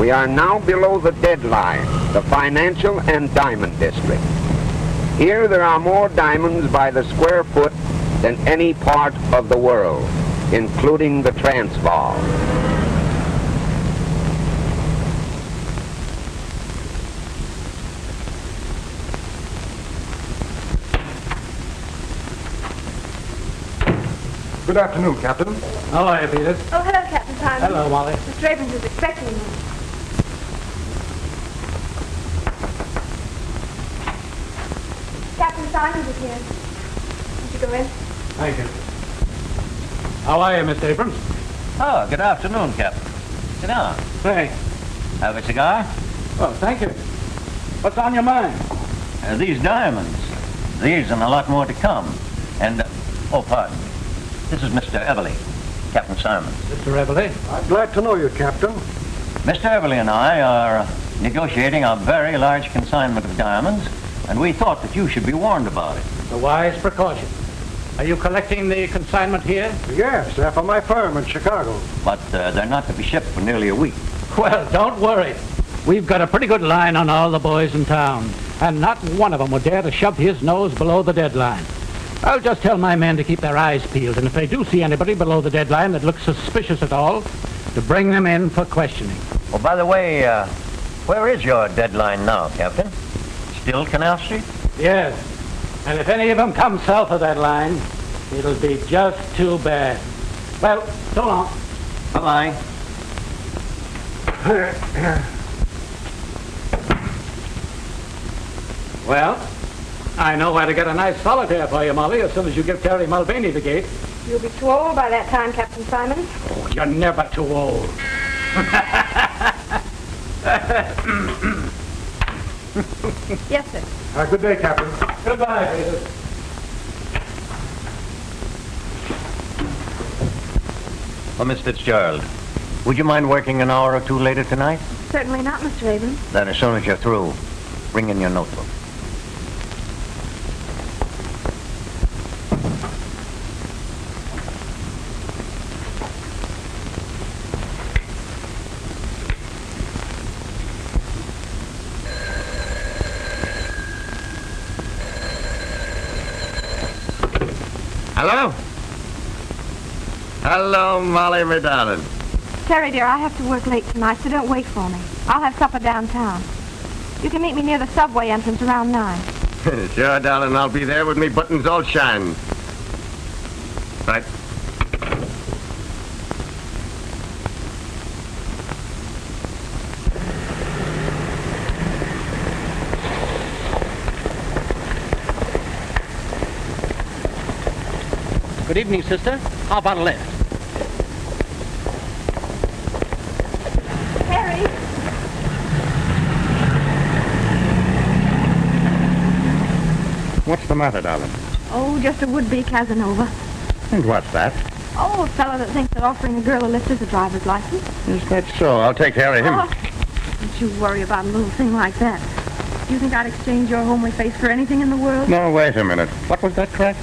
We are now below the deadline, the financial and diamond district. Here there are more diamonds by the square foot than any part of the world, including the Transvaal. Good afternoon, Captain. How are you, Peter? Oh, hello, Captain Simon. Hello, Molly. Mr. Abrams is expecting you. Captain Simon is here. Won't you go in? Thank you. How are you, Mr. Abrams? Oh, good afternoon, Captain. Sit down. Thanks. Have a cigar? Oh, thank you. What's on your mind? These diamonds. These and a lot more to come. And, oh, pardon. This is Mr. Everly, Captain Simon. Mr. Everly? I'm glad to know you, Captain. Mr. Everly and I are negotiating a very large consignment of diamonds, and we thought that you should be warned about it. A wise precaution. Are you collecting the consignment here? Yes, for my firm in Chicago. But they're not to be shipped for nearly a week. Well, don't worry. We've got a pretty good line on all the boys in town, and not one of them would dare to shove his nose below the deadline. I'll just tell my men to keep their eyes peeled, and if they do see anybody below the deadline that looks suspicious at all, to bring them in for questioning. Oh, by the way, where is your deadline now, Captain? Still Canal Street? Yes, and if any of them come south of that line, it'll be just too bad. Well, so long. Bye-bye. Well, I know where to get a nice solitaire for you, Molly, as soon as you give Terry Mulvaney the gate. You'll be too old by that time, Captain Simon. Oh, you're never too old. Yes, sir. Good day, Captain. Goodbye, Peter. Oh, Miss Fitzgerald, would you mind working an hour or two later tonight? Certainly not, Mr. Abrams. Then as soon as you're through, bring in your notebook. Hello? Hello, Molly, my darling. Terry, dear, I have to work late tonight, so don't wait for me. I'll have supper downtown. You can meet me near the subway entrance around 9. Sure, darling, I'll be there with me buttons all shine. Right. Good evening, sister. How about a lift? Terry! What's the matter, darling? Oh, just a would-be Casanova. And what's that? Oh, a fellow that thinks that offering a girl a lift is a driver's license. Is that so? I'll take care of him. Oh, don't you worry about a little thing like that. Do you think I'd exchange your homely face for anything in the world? No, wait a minute. What was that crack?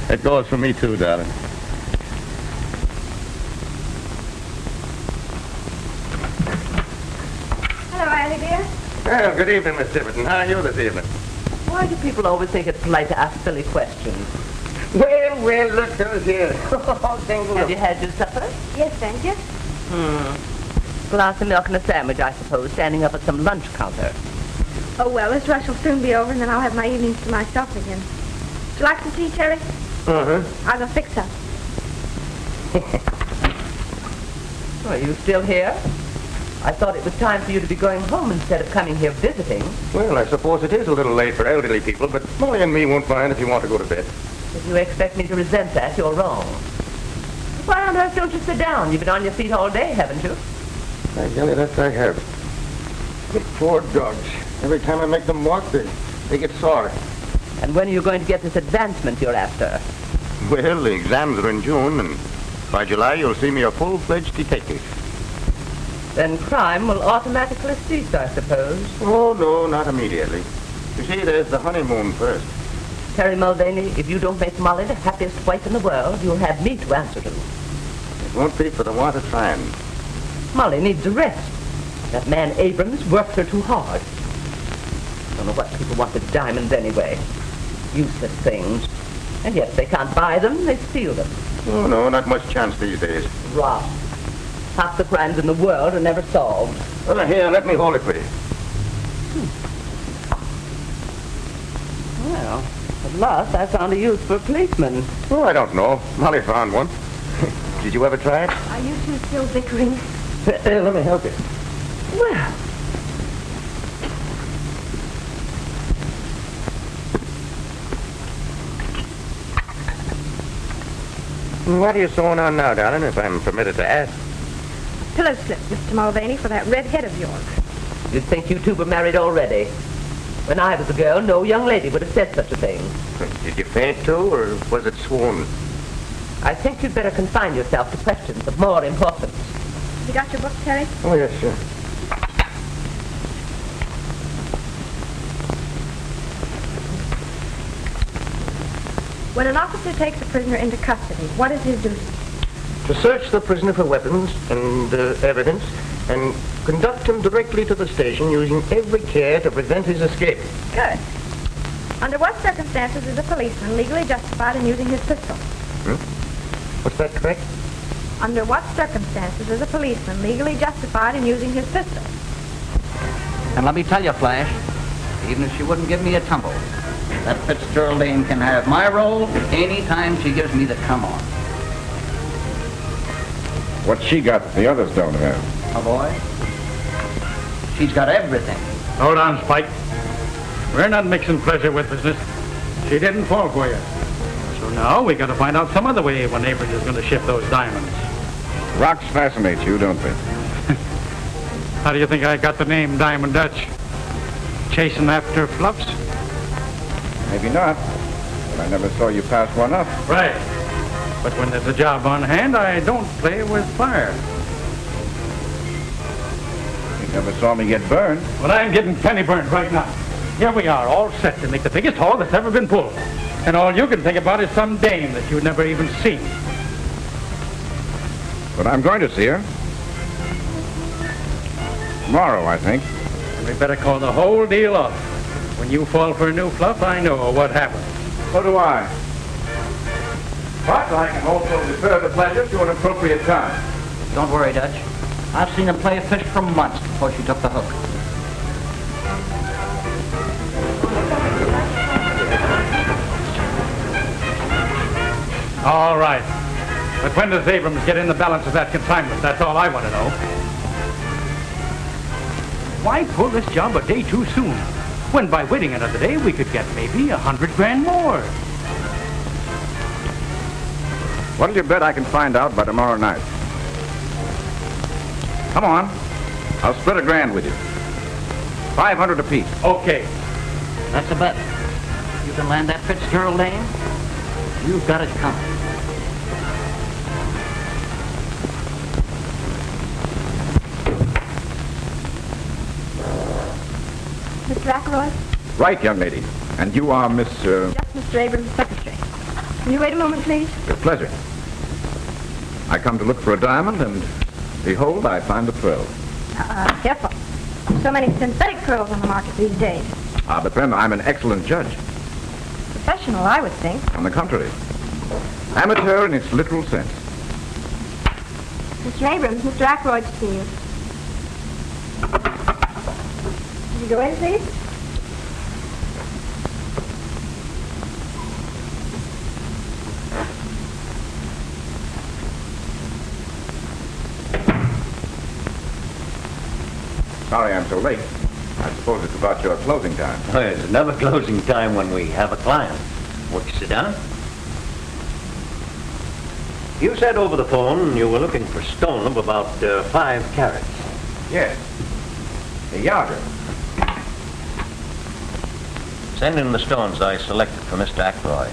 It goes for me, too, darling. Hello, Annie, dear. Well, good evening, Miss Tiverton. How are you this evening? Why do people always think it's polite to ask silly questions? Well, look who's here. Have you had your supper? Yes, thank you. Glass of milk and a sandwich, I suppose, standing up at some lunch counter. Oh, well, this rush will soon be over, and then I'll have my evenings to myself again. Would you like some tea, Terry? Uh-huh. I'll go fix some. Are you still here? I thought it was time for you to be going home instead of coming here visiting. Well, I suppose it is a little late for elderly people, but Molly and me won't mind if you want to go to bed. If you expect me to resent that, you're wrong. Why on earth don't you sit down? You've been on your feet all day, haven't you? I tell you, that I have. The poor dogs. Every time I make them walk, they get sore. And when are you going to get this advancement you're after? Well, the exams are in June, and by July you'll see me a full-fledged detective. Then crime will automatically cease, I suppose. Oh, no, not immediately. You see, there's the honeymoon first. Terry Mulvaney, if you don't make Molly the happiest wife in the world, you'll have me to answer to. Won't be for the want of trying. Molly needs a rest. That man Abrams works her too hard. Don't know what people want with diamonds anyway. Useless things. And yet if they can't buy them, they steal them. Oh, no, not much chance these days. Rot. Half the crimes in the world are never solved. Well, here, let me hold it for you. Well, at last I found a use for a policeman. Oh, I don't know. Molly found one. Did you ever try it? Are you two still bickering? Let me help you. Well, What are you sewing on now, darling, if I'm permitted to ask? Pillow slip, Mr. Mulvaney, for that red head of yours. you'd think you two were married already. When I was a girl, no young lady would have said such a thing. Did you faint too, or was it swoon? I think you'd better confine yourself to questions of more importance. Have you got your book, Terry? Oh, yes, sure. When an officer takes a prisoner into custody, what is his duty? To search the prisoner for weapons and evidence, and conduct him directly to the station using every care to prevent his escape. Good. Under what circumstances is a policeman legally justified in using his pistol? What's that, correct? Under what circumstances is a policeman legally justified in using his pistol? And let me tell you, Flash, even if she wouldn't give me a tumble, that Fitzgerald dame can have my role any time she gives me the come on. What she got the others don't have. Oh, boy. She's got everything. Hold on, Spike. We're not mixing pleasure with business. She didn't fall for you. So now we got to find out some other way when Abrams is going to ship those diamonds. Rocks fascinate you, don't they? How do you think I got the name Diamond Dutch? Chasing after fluffs? Maybe not. But I never saw you pass one up. Right. But when there's a job on hand, I don't play with fire. You never saw me get burned. But I'm getting penny burned right now. Here we are, all set to make the biggest haul that's ever been pulled. And all you can think about is some dame that you've never even seen. But I'm going to see her. Tomorrow, I think. And we better call the whole deal off. When you fall for a new fluff, I know what happened. So do I. But I can also defer the pleasure to an appropriate time. Don't worry, Dutch. I've seen him play a fish for months before she took the hook. All right. But when does Abrams get in the balance of that consignment? That's all I want to know. Why pull this job a day too soon? When by waiting another day, we could get maybe $100 grand more. What'll you bet I can find out by tomorrow night? Come on. I'll split $1 grand with you. 500 apiece. Okay. That's a bet. You can land that Fitzgerald dame? You've got it coming. Mr. Ackroyd? Right, young lady. And you are Miss, Just Mr. Abrams' secretary. Will you wait a moment, please? With pleasure. I come to look for a diamond, and behold, I find a pearl. Careful. There's so many synthetic pearls on the market these days. But then I'm an excellent judge. Professional, I would think. On the contrary. Amateur in its literal sense. Mr. Abrams, Mr. Ackroyd to see you. Will you go in, please? Sorry I'm so late. I suppose it's about your closing time. Oh, it's never closing time when we have a client. Won't you sit down? You said over the phone you were looking for stone of about 5 carats. Yes. A yarder. Send in the stones I selected for Mr. Ackroyd.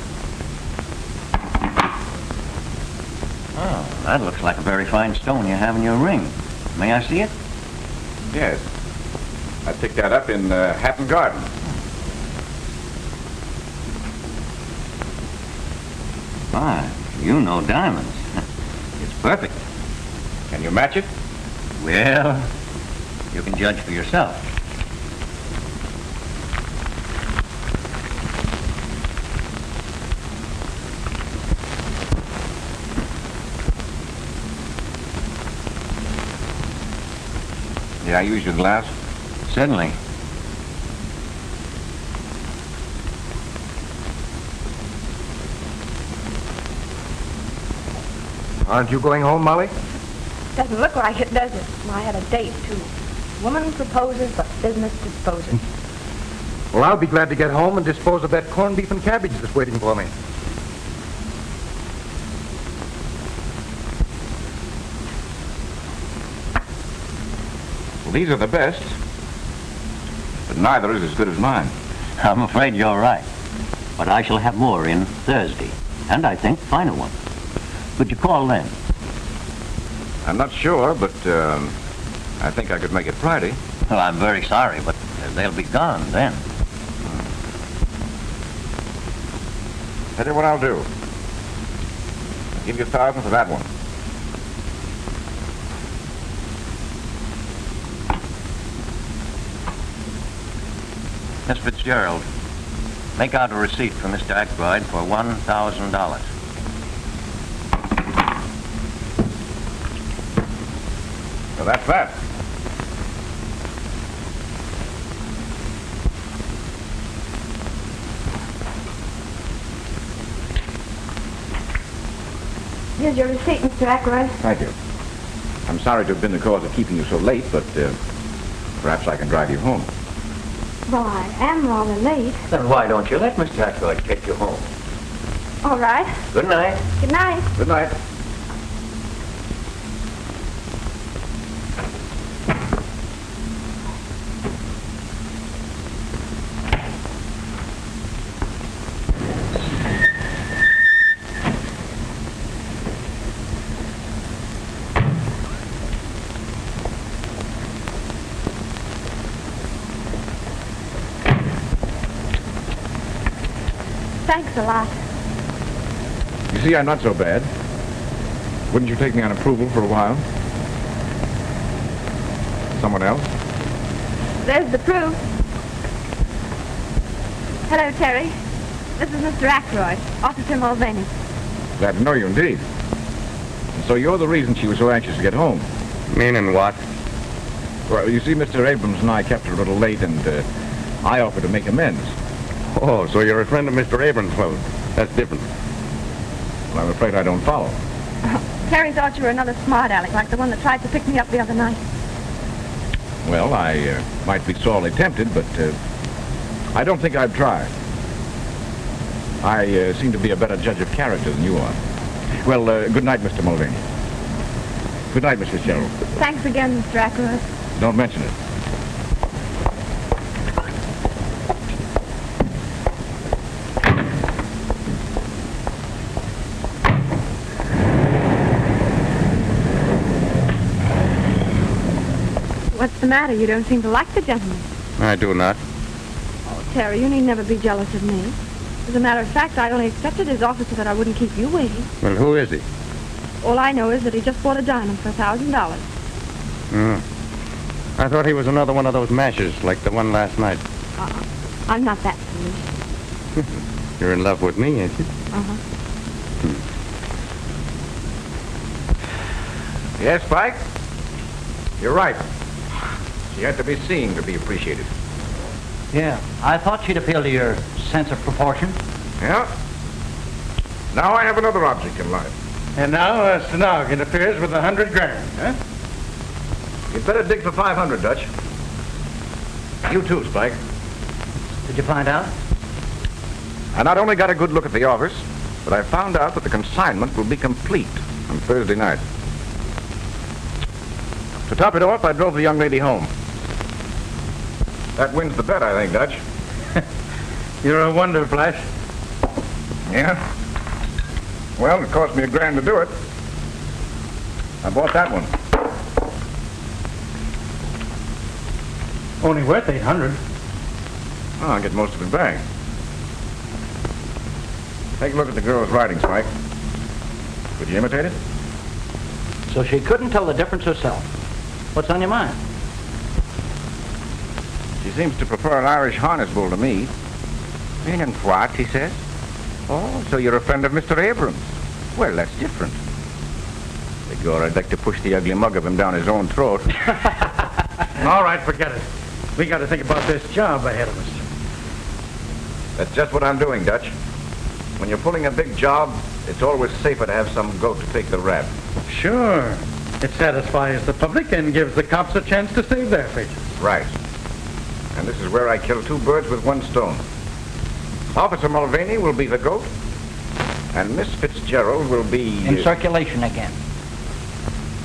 Oh, that looks like a very fine stone you have in your ring. May I see it? Yes. I picked that up in Hatton Garden. My, you know diamonds. It's Perfect. Can you match it? Well, you can judge for yourself. May I use your glass? Certainly. Aren't you going home, Molly? Doesn't look like it, does it? I had a date, too. Woman proposes, but business disposes. Well, I'll be glad to get home and dispose of that corned beef and cabbage that's waiting for me. Well, these are the best, but neither is as good as mine. I'm afraid you're right. But I shall have more in Thursday, and I think finer ones. Could you call then? I'm not sure, but I think I could make it Friday. Well, I'm very sorry, but they'll be gone then. Tell you what I'll do. I'll give you $1,000 for that one. Miss Fitzgerald, make out a receipt for Mr. Ackroyd for $1,000. So that's that. Here's your receipt, Mr. Ackroyd. Thank you. I'm sorry to have been the cause of keeping you so late, but perhaps I can drive you home. Well, I am rather late. Then why don't you let Mr. Ackroyd take you home? All right. Good night. Good night. Good night. Thanks a lot. You see, I'm not so bad. Wouldn't you take me on approval for a while? Someone else? There's the proof. Hello, Terry. This is Mr. Ackroyd, Officer Mulvaney. Glad to know you indeed. And so you're the reason she was so anxious to get home. Meaning what? Well, you see, Mr. Abrams and I kept her a little late, and I offered to make amends. Oh, so you're a friend of Mr. Abrams, well, that's different. Well, I'm afraid I don't follow. Terry thought you were another smart aleck, like the one that tried to pick me up the other night. Well, I might be sorely tempted, but I don't think I'd try. I seem to be a better judge of character than you are. Well, good night, Mr. Mulvaney. Good night, Miss Fitzgerald. Thanks again, Mr. Ackroyd. Don't mention it. What's the matter? You don't seem to like the gentleman. I do not. Oh, Terry, you need never be jealous of me. As a matter of fact, I only accepted his offer so that I wouldn't keep you waiting. Well, who is he? All I know is that he just bought a diamond for $1,000. I thought he was another one of those mashers, like the one last night. I'm not that foolish. You're in love with me, ain't you? Uh-huh. Yes, Spike? You're right. She had to be seen to be appreciated. Yeah, I thought she'd appeal to your sense of proportion. Yeah? Now I have another object in life. And now Stenog interferes with $100 grand, huh? You'd better dig for 500, Dutch. You too, Spike. Did you find out? I not only got a good look at the offers, but I found out that the consignment will be complete on Thursday night. To top it off, I drove the young lady home. That wins the bet, I think, Dutch. You're a wonder, Flash. Yeah? Well, it cost me $1 grand to do it. I bought that one. Only worth $800. Oh, I'll get most of it back. Take a look at the girl's writing, Spike. Could you imitate it? So she couldn't tell the difference herself. What's on your mind? She seems to prefer an Irish harness bull to me. Meaning what, he says? Oh, so you're a friend of Mr. Abrams. Well, that's different. Begor, I'd like to push the ugly mug of him down his own throat. All right, forget it. We got to think about this job ahead of us. That's just what I'm doing, Dutch. When you're pulling a big job, it's always safer to have some goat to take the rap. Sure. It satisfies the public and gives the cops a chance to save their faces. Right. And this is where I kill two birds with one stone. Officer Mulvaney will be the goat, and Miss Fitzgerald will be... In circulation again.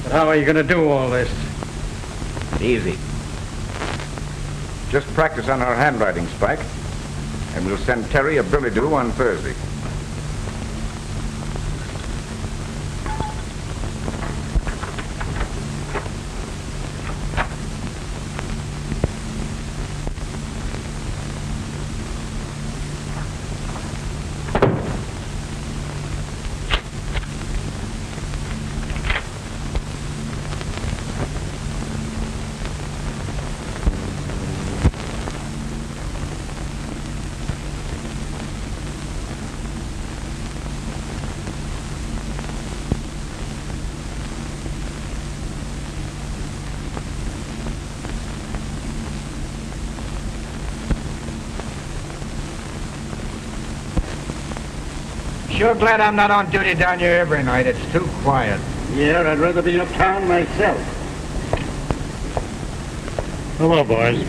But how are you going to do all this? Easy. Just practice on our handwriting, Spike, and we'll send Terry a billy-do on Thursday. Sure glad I'm not on duty down here every night. It's too quiet. Yeah, I'd rather be uptown myself. Hello, boys.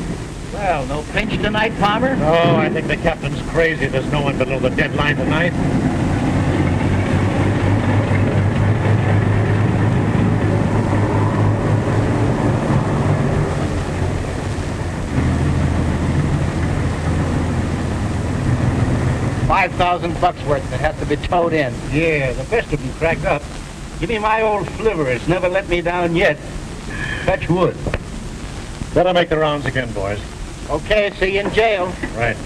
Well, no pinch tonight, Palmer? Oh, I think the captain's crazy. There's no one below the deadline tonight. $5,000 worth that has to be towed in. Yeah, the best of them cracked up. Give me my old flivver. It's never let me down yet. Fetch wood. Better make the rounds again, boys. Okay, see you in jail. Right.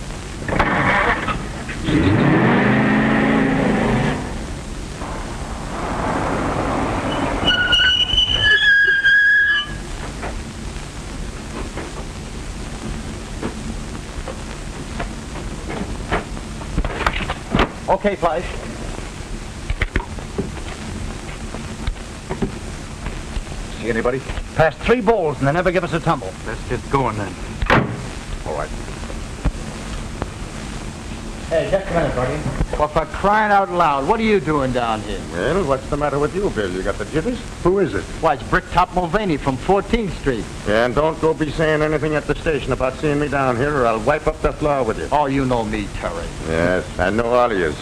Okay, Flash. See anybody? Passed 3 bowls and they never give us a tumble. Let's get going then. All right. Hey, just a minute, buddy. Well, for crying out loud, what are you doing down here? Well, what's the matter with you, Bill? You got the jitters? Who is it? Why, it's Bricktop Mulvaney from 14th Street. Yeah, and don't go be saying anything at the station about seeing me down here, or I'll wipe up the floor with you. Oh, you know me, Terry. Yes, I know all of yous.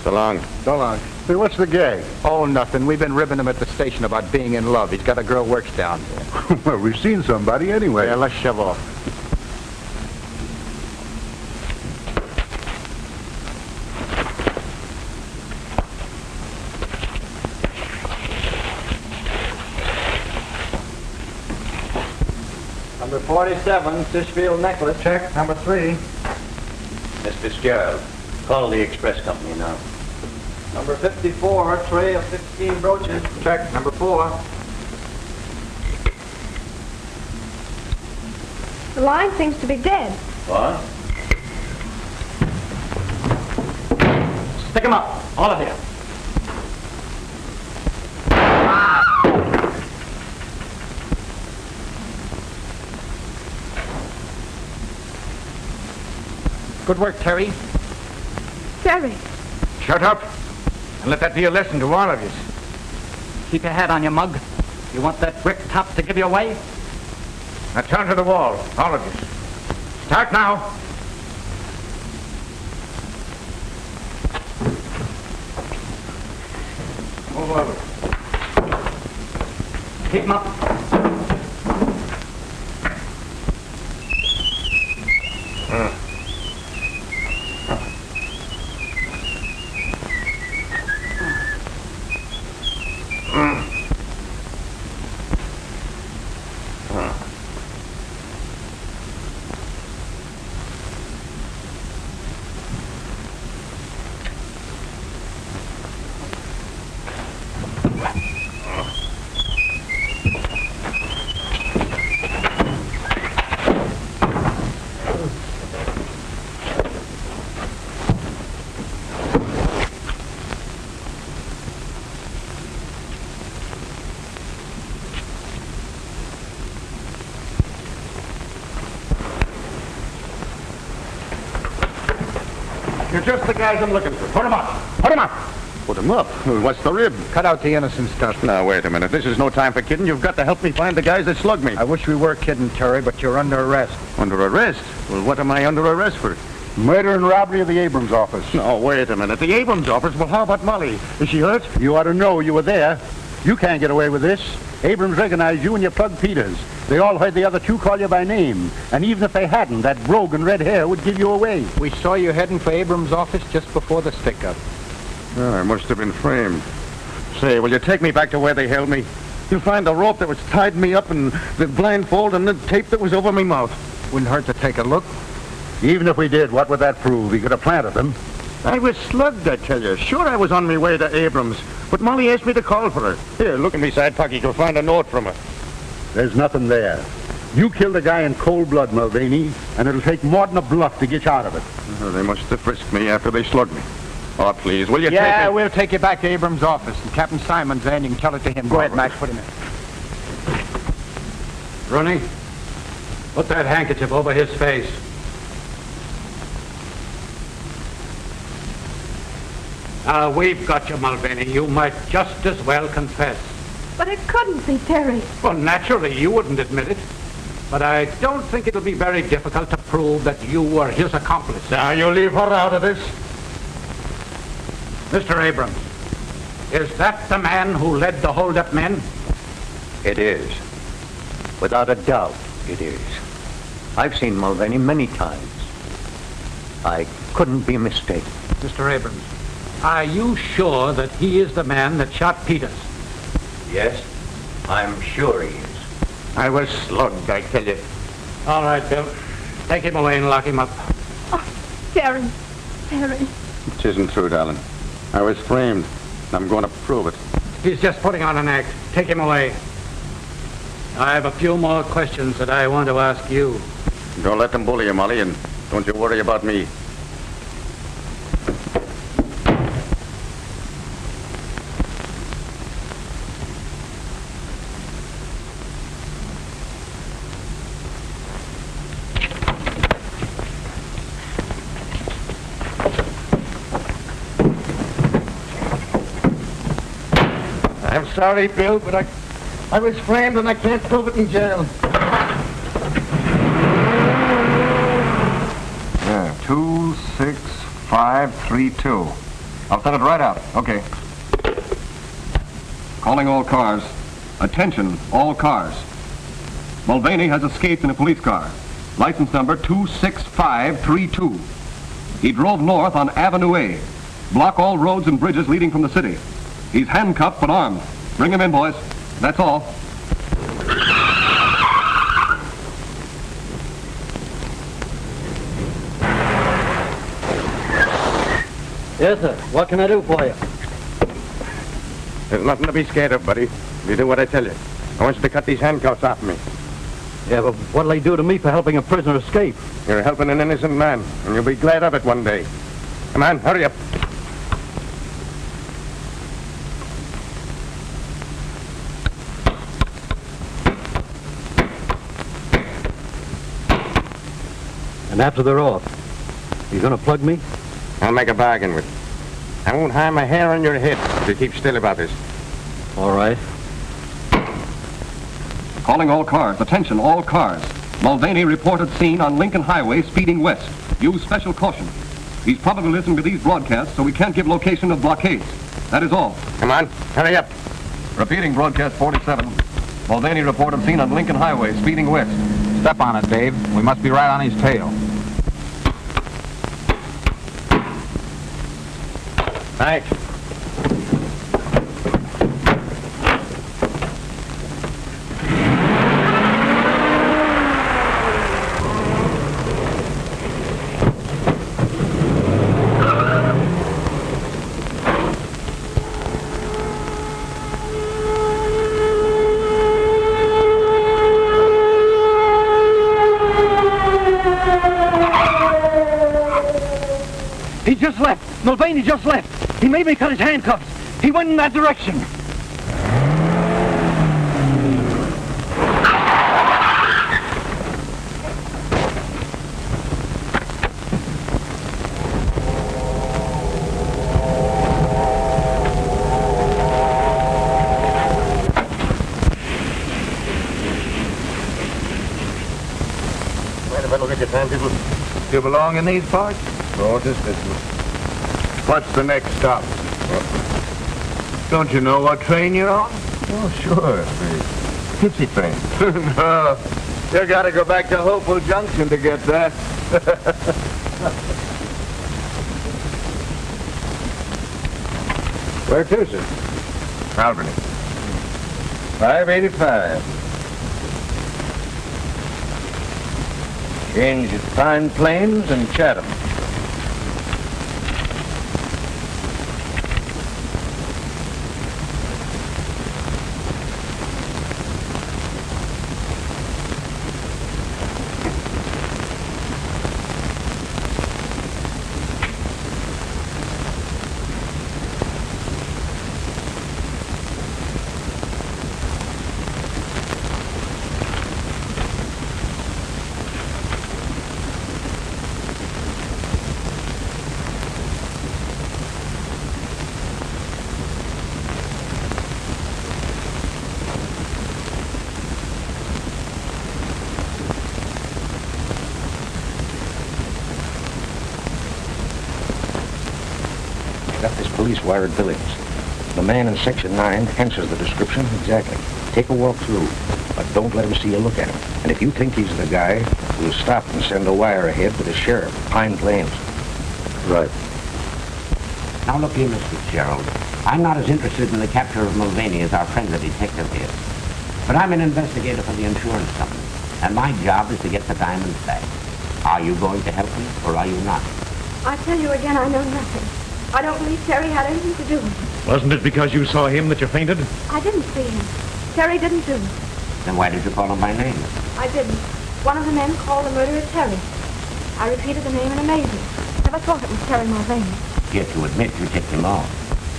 So long. So long. Hey, what's the gag? Oh, nothing. We've been ribbing him at the station about being in love. He's got a girl works down here. Well, we've seen somebody anyway. Yeah, let's shove off. Number 47, Fishfield necklace. Check. Number 3. Miss Fitzgerald, call the express company now. Number 54, tray of 15 brooches. Check. Number 4. The line seems to be dead. What? Stick 'em up, all of you. Good work, Terry. Terry. Shut up, and let that be a lesson to all of you. Keep your head on your mug. You want that brick top to give you away? Now turn to the wall, all of you. Start now. Move over. Keep 'em up. You're just the guys I'm looking for. Put him up. Put him up. Put him up? What's the rib? Cut out the innocent stuff. Now, wait a minute. This is no time for kidding. You've got to help me find the guys that slugged me. I wish we were kidding, Terry, but you're under arrest. Under arrest? Well, what am I under arrest for? Murder and robbery of the Abrams office. No, wait a minute. The Abrams office? Well, how about Molly? Is she hurt? You ought to know. You were there. You can't get away with this. Abrams recognized you and your plug Peters. They all heard the other two call you by name. And even if they hadn't, that brogue in red hair would give you away. We saw you heading for Abrams' office just before the stick-up. Well, I must have been framed. Say, will you take me back to where they held me? You'll find the rope that was tied me up and the blindfold and the tape that was over my mouth. Wouldn't hurt to take a look. Even if we did, what would that prove? He could have planted them. I was slugged, I tell you. Sure, I was on my way to Abrams, but Molly asked me to call for her. Here, look in my side pocket. You'll find a note from her. There's nothing there. You killed a guy in cold blood, Mulvaney, and it'll take more than a bluff to get you out of it. They must have frisked me after they slugged me. Oh, please, will you take it? Yeah, we'll take you back to Abrams' office, and Captain Simon's there, and you can tell it to him. Go ahead, Max, put him in. Rooney, put that handkerchief over his face. Now, we've got you, Mulvaney. You might just as well confess. But it couldn't be Terry. Well, naturally, you wouldn't admit it. But I don't think it'll be very difficult to prove that you were his accomplice. Now, you leave her out of this. Mr. Abrams, is that the man who led the hold-up men? It is. Without a doubt, it is. I've seen Mulvaney many times. I couldn't be mistaken. Mr. Abrams, are you sure that he is the man that shot Peters? Yes, I'm sure he is. I was slugged, I tell you. All right, Bill. Take him away and lock him up. Oh, Terry. Terry. It isn't true, darling. I was framed. I'm going to prove it. He's just putting on an act. Take him away. I have a few more questions that I want to ask you. Don't let them bully you, Molly, and don't you worry about me. I'm sorry, Bill, but I was framed and I can't prove it in jail. Yeah, 26532. I'll set it right out. Okay. Calling all cars. Attention, all cars. Mulvaney has escaped in a police car. License number 26532. He drove north on Avenue A. Block all roads and bridges leading from the city. He's handcuffed but armed. Bring him in, boys. That's all. Yes, sir. What can I do for you? There's nothing to be scared of, buddy. You do what I tell you. I want you to cut these handcuffs off me. Yeah, but what'll they do to me for helping a prisoner escape? You're helping an innocent man, and you'll be glad of it one day. Come on, hurry up. And after they're off, you gonna plug me? I'll make a bargain with you. I won't harm a hair on your head if you keep still about this. All right. Calling all cars. Attention, all cars. Mulvaney reported seen on Lincoln Highway speeding west. Use special caution. He's probably listening to these broadcasts, so we can't give location of blockades. That is all. Come on, hurry up. Repeating broadcast 47. Mulvaney reported seen on Lincoln Highway speeding west. Step on it, Dave. We must be right on his tail. Thanks. He just left. Mulvaney just left. He made me cut his handcuffs. He went in that direction. your time, people. You belong in these parts? Oh, just business. What's the next stop? Don't you know what train you're on? Oh, sure. The Tipsy train. No. You gotta go back to Hopewell Junction to get that. Where to, sir? Albany. 585. Change at Pine Plains and Chatham. Got this police-wired billings. The man in Section 9 answers the description exactly. Take a walk through, but don't let him see you look at him. And if you think he's the guy, we'll stop and send a wire ahead to the sheriff, Pine Plains. Right. Now look here, Miss Fitzgerald. I'm not as interested in the capture of Mulvaney as our friend the detective is. But I'm an investigator for the insurance company, and my job is to get the diamonds back. Are you going to help me, or are you not? I tell you again, I know nothing. I don't believe Terry had anything to do with it. Wasn't it because you saw him that you fainted? I didn't see him. Terry didn't do it. Then why did you call him by name? I didn't. One of the men called the murderer Terry. I repeated the name in amazement. Never thought it was Terry Mulvaney. Yet you admit you tipped him off.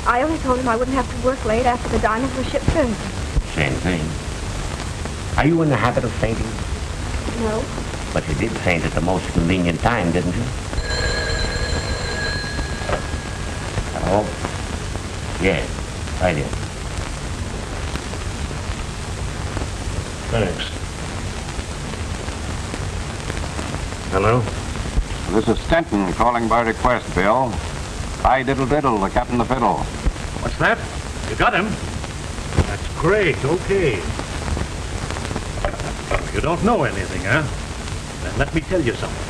I only told him I wouldn't have to work late after the diamonds were shipped Thursday. Same thing. Are you in the habit of fainting? No. But you did faint at the most convenient time, didn't you? Oh, yes, I did. Thanks. Hello? This is Stenton calling by request, Bill. Hi, diddle diddle, the captain of the fiddle. What's that? You got him? That's great, okay. You don't know anything, huh? Then let me tell you something.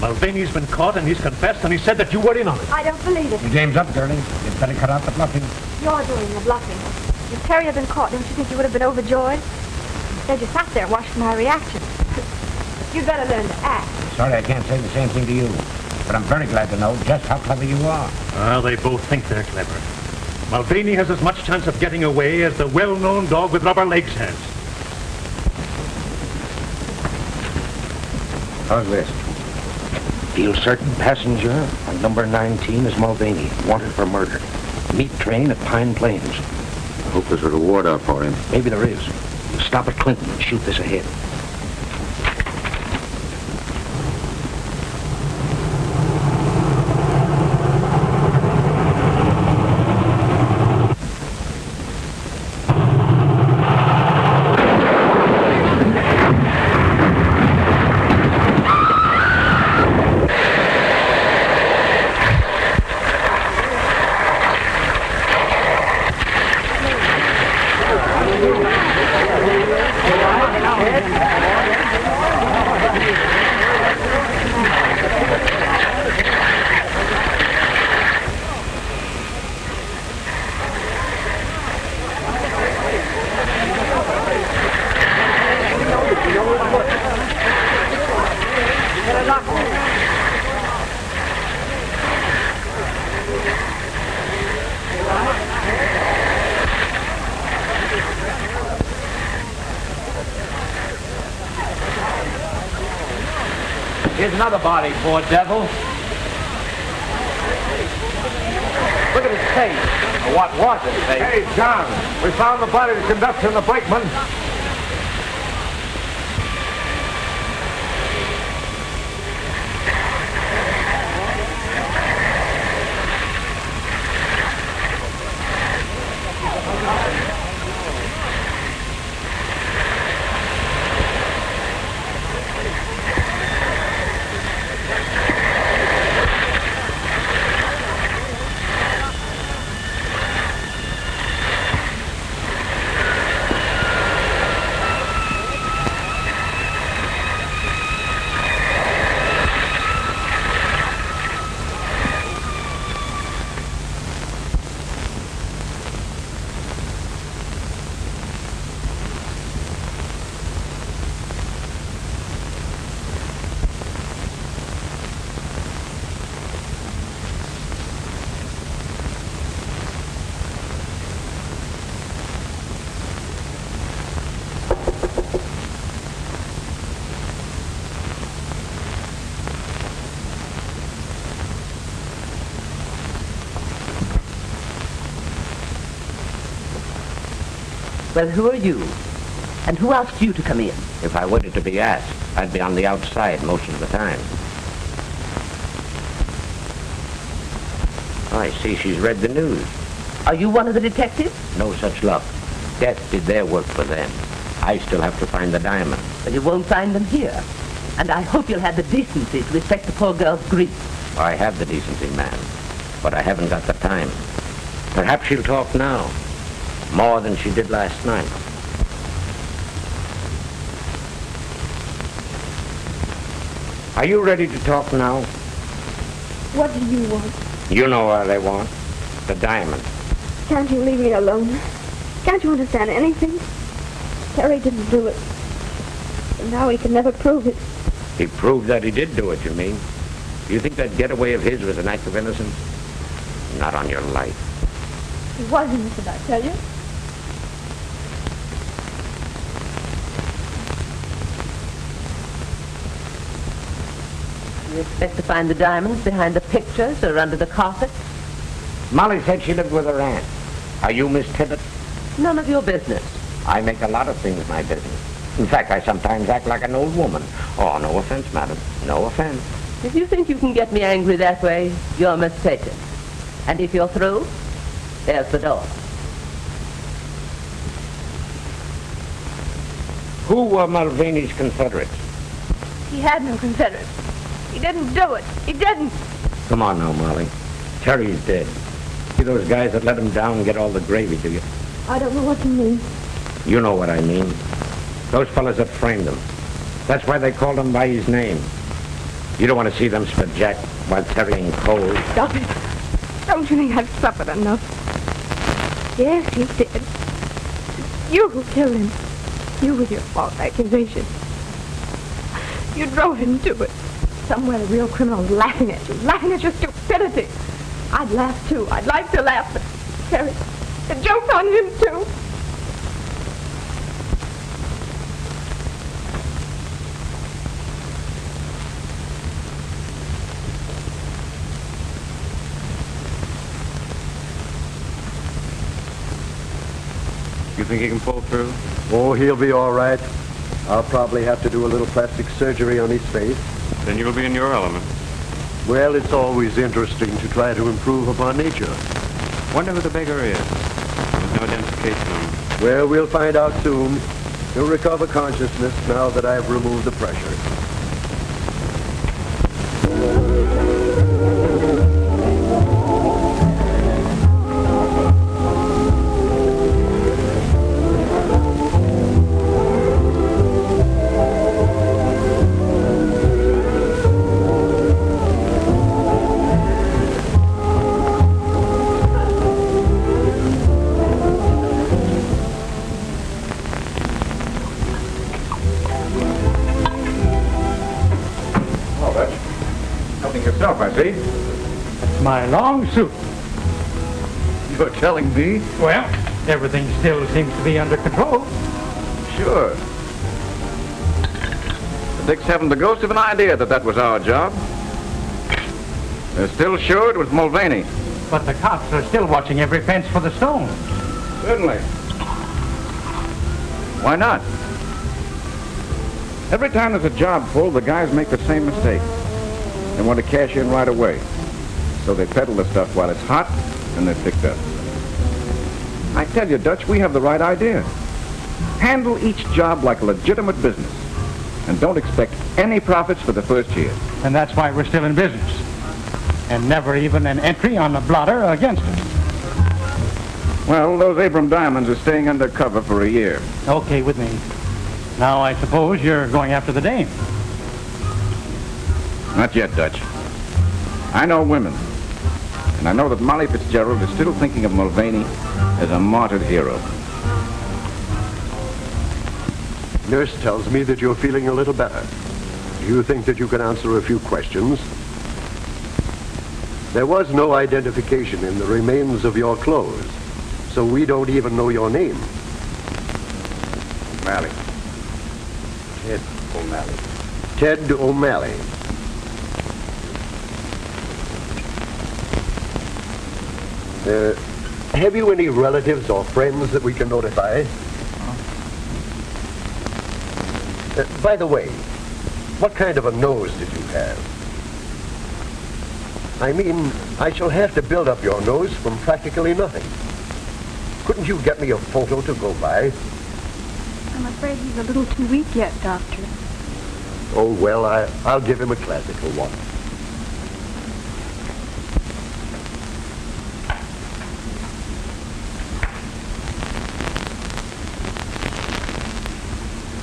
Mulvaney's been caught and he's confessed and he said that you were in on it. I don't believe it. Your game's up, girlie. You'd better cut out the bluffing. You're doing the bluffing. If Terry had been caught, don't you think you would have been overjoyed? Instead, you sat there watching my reaction. You'd better learn to act. Sorry I can't say the same thing to you, but I'm very glad to know just how clever you are. Well, they both think they're clever. Mulvaney has as much chance of getting away as the well-known dog with rubber legs has. How's this? Feel certain passenger on number 19 is Mulvaney, wanted for murder. Meet train at Pine Plains. I hope there's a reward out for him. Maybe there is. We'll stop at Clinton and shoot this ahead. Here's another body, poor devil. Look at his face. Or what was his face? Hey, John, we found the body of the conductor and the brakeman. Well, who are you? And who asked you to come in? If I waited to be asked, I'd be on the outside most of the time. Oh, I see she's read the news. Are you one of the detectives? No such luck. Death did their work for them. I still have to find the diamond. Well, you won't find them here. And I hope you'll have the decency to respect the poor girl's grief. I have the decency, ma'am, but I haven't got the time. Perhaps she'll talk now, more than she did last night. Are you ready to talk now? What do you want? You know what I want. The diamond. Can't you leave me alone? Can't you understand anything? Terry didn't do it. And now he can never prove it. He proved that he did do it, you mean? Do you think that getaway of his was an act of innocence? Not on your life. He was innocent, I tell you. You expect to find the diamonds behind the pictures or under the carpet? Molly said she lived with her aunt. Are you Miss Tibbet? None of your business. I make a lot of things my business. In fact, I sometimes act like an old woman. Oh, no offense, madam. No offense. If you think you can get me angry that way, you're mistaken. And if you're through, there's the door. Who were Mulvaney's Confederates? He had no Confederates. He didn't do it. He didn't. Come on now, Molly. Terry's dead. See those guys that let him down and get all the gravy, do you? I don't know what you mean. You know what I mean. Those fellas that framed him. That's why they called him by his name. You don't want to see them spit Jack while Terry ain't cold. Stop it. Don't you think I've suffered enough? Yes, he did. You who killed him. You with your false accusation. You drove him to it. Somewhere the real criminal's laughing at your stupidity. I'd laugh too. I'd like to laugh, but Terry, the joke's on him too. You think he can pull through? Oh, he'll be all right. I'll probably have to do a little plastic surgery on his face. Then you'll be in your element. Well, it's always interesting to try to improve upon nature. Wonder who the beggar is. There's no identification on him. Well, we'll find out soon. He'll recover consciousness now that I've removed the pressure. I see. It's my long suit. You're telling me? Well, everything still seems to be under control. Sure. The Dicks haven't the ghost of an idea that was our job. They're still sure it was Mulvaney. But the cops are still watching every fence for the stones. Certainly. Why not? Every time there's a job full, the guys make the same mistake. They want to cash in right away. So they peddle the stuff while it's hot, and they're picked up. I tell you, Dutch, we have the right idea. Handle each job like a legitimate business. And don't expect any profits for the first year. And that's why we're still in business. And never even an entry on the blotter against us. Well, those Abrams diamonds are staying under cover for a year. Okay with me. Now I suppose you're going after the dame. Not yet, Dutch. I know women. And I know that Molly Fitzgerald is still thinking of Mulvaney as a martyred hero. Nurse tells me that you're feeling a little better. Do you think that you can answer a few questions? There was no identification in the remains of your clothes, so we don't even know your name. O'Malley. Ted O'Malley. Ted O'Malley. Have you any relatives or friends that we can notify? By the way, what kind of a nose did you have? I mean, I shall have to build up your nose from practically nothing. Couldn't you get me a photo to go by? I'm afraid he's a little too weak yet, Doctor. Oh, well, I'll give him a classical one.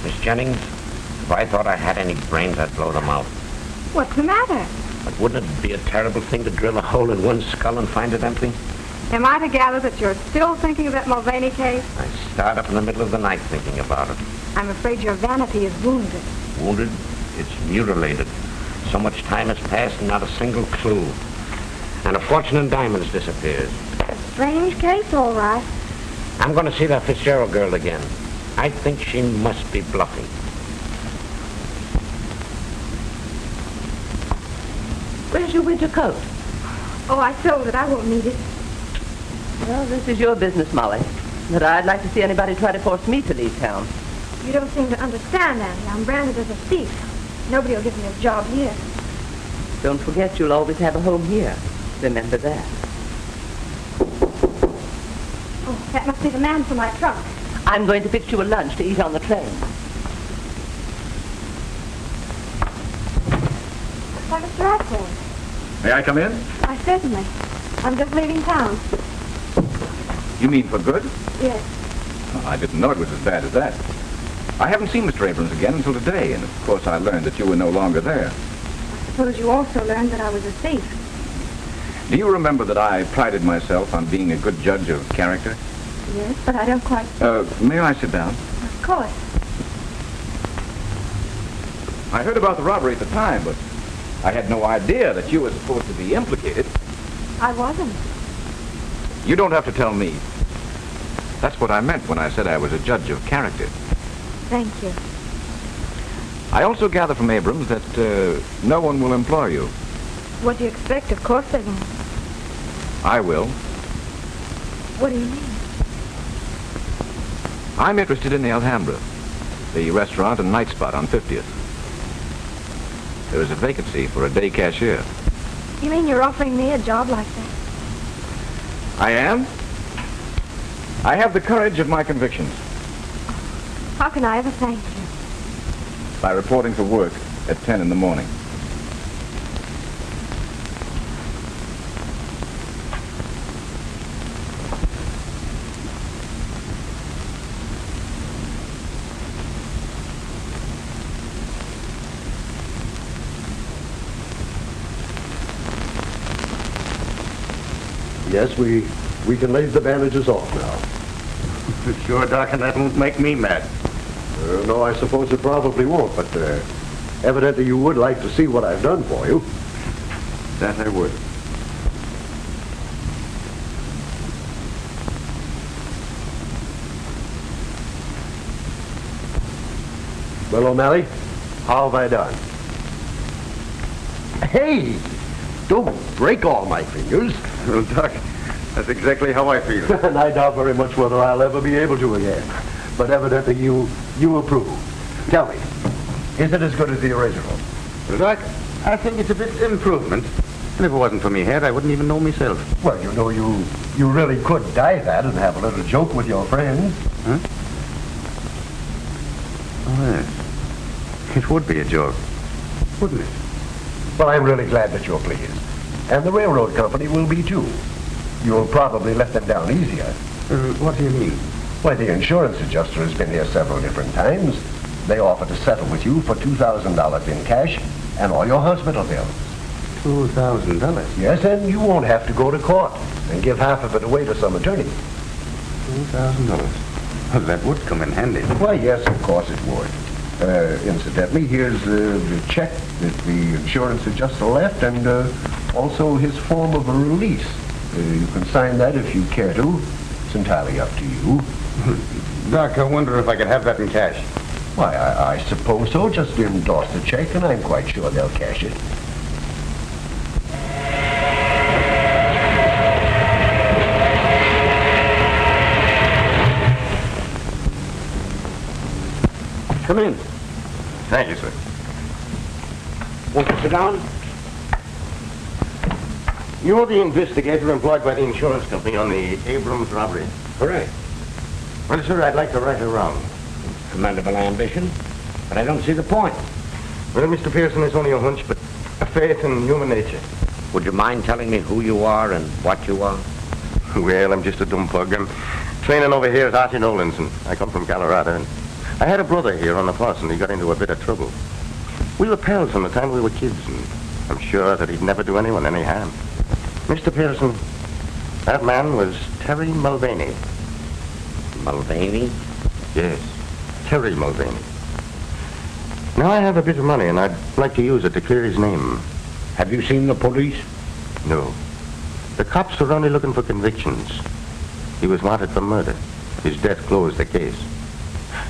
Miss Jennings, if I thought I had any brains, I'd blow them out. What's the matter? But wouldn't it be a terrible thing to drill a hole in one's skull and find it empty? Am I to gather that you're still thinking of that Mulvaney case? I start up in the middle of the night thinking about it. I'm afraid your vanity is wounded. Wounded? It's mutilated. So much time has passed and not a single clue. And a fortune in diamonds disappears. A strange case, all right. I'm going to see that Fitzgerald girl again. I think she must be bluffing. Where's your winter coat? Oh, I sold it. I won't need it. Well, this is your business, Molly. But I'd like to see anybody try to force me to leave town. You don't seem to understand, Annie. I'm branded as a thief. Nobody will give me a job here. Don't forget you'll always have a home here. Remember that. Oh, that must be the man for my trunk. I'm going to fix you a lunch to eat on the train. Why, Mr. Ackroyd. May I come in? Why, certainly. I'm just leaving town. You mean for good? Yes. Oh, I didn't know it was as bad as that. I haven't seen Mr. Abrams again until today, and of course I learned that you were no longer there. I suppose you also learned that I was a thief. Do you remember that I prided myself on being a good judge of character? Yes, but I don't quite... May I sit down? Of course. I heard about the robbery at the time, but I had no idea that you were supposed to be implicated. I wasn't. You don't have to tell me. That's what I meant when I said I was a judge of character. Thank you. I also gather from Abrams that no one will employ you. What do you expect? Of course they won't. I will. What do you mean? I'm interested in the Alhambra, the restaurant and night spot on 50th. There is a vacancy for a day cashier. You mean you're offering me a job like that? I am. I have the courage of my convictions. How can I ever thank you? By reporting for work at 10 in the morning. Yes, we can leave the bandages off now. Sure, Doc, and that won't make me mad. No, I suppose it probably won't, but evidently you would like to see what I've done for you. That I would. Well, O'Malley, how have I done? Hey! Don't break all my fingers. Well, Doc, that's exactly how I feel. And I doubt very much whether I'll ever be able to again. But evidently you approve. Tell me, is it as good as the original? Well, Doc, I think it's a bit improvement. And if it wasn't for me head, I wouldn't even know myself. Well, you know, you really could dye that and have a little joke with your friends. Huh? Oh, yes. It would be a joke, wouldn't it? Well, I'm really glad that you're pleased. And the railroad company will be, too. You'll probably let them down easier. What do you mean? Why, the insurance adjuster has been here several different times. They offer to settle with you for $2,000 in cash and all your hospital bills. $2,000? Yes, and you won't have to go to court and give half of it away to some attorney. $2,000? Well, that would come in handy. Why, yes, of course it would. Incidentally, here's the check that the insurance adjuster left and also his form of a release. You can sign that if you care to. It's entirely up to you. Doc, I wonder if I could have that in cash. Why, I suppose so. Just endorse the check and I'm quite sure they'll cash it. Come in. Thank you, sir. Won't you sit down? You're the investigator employed by the insurance company on the Abrams robbery. Correct. Well, sir, I'd like to right her wrong. Commendable ambition, but I don't see the point. Well, Mr. Pearson, it's only a hunch, but a faith in human nature. Would you mind telling me who you are and what you are? Well, I'm just a dumb pug. I'm training over here at Archie Nolan's, and I come from Colorado. And I had a brother here on the force, and he got into a bit of trouble. We were pals from the time we were kids, and I'm sure that he'd never do anyone any harm. Mr. Pearson, that man was Terry Mulvaney. Mulvaney? Yes, Terry Mulvaney. Now, I have a bit of money, and I'd like to use it to clear his name. Have you seen the police? No. The cops are only looking for convictions. He was wanted for murder. His death closed the case.